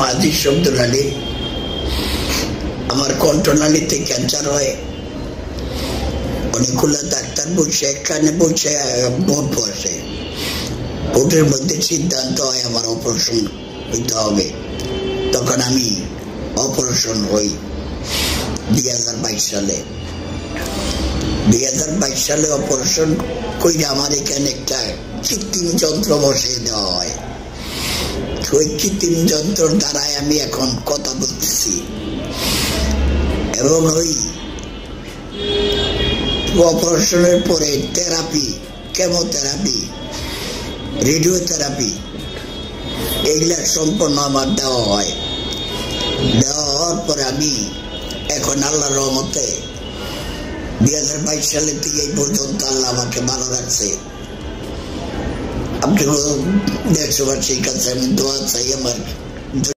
আজিজ শব্দুল আলী। আমার কণ্ঠনালীতে ক্যান্সার হয়। অনেকগুলো ডাক্তার বসে এখানে বসে ভোট বসে, ভোটের মধ্যে সিদ্ধান্ত হয় আমার অপারেশন হইতে হবে। তখন আমি অপারেশন হই 2022 সালে। 2022 সালে অপারেশন করে আমার এখানে একটা কৃত্রিম যন্ত্র বসিয়ে দেওয়া হয়। ওই কৃত্রিম যন্ত্রের দ্বারাই আমি এখন কথা বলতেছি। এবং ওই অপারেশনের পরে থেরাপি, কেমোথেরাপি, রেডিওথেরাপি এইগুলা সম্পূর্ণ আমার দেওয়া হয়। দেওয়া হওয়ার পরে আমি এখন আল্লাহর রহমতে 2022 সালের থেকে এই পর্যন্ত আল্লাহ আমাকে ভালো রাখছে। আপনি দেশবাসীর কাছে আমি দোয়া চাই আমার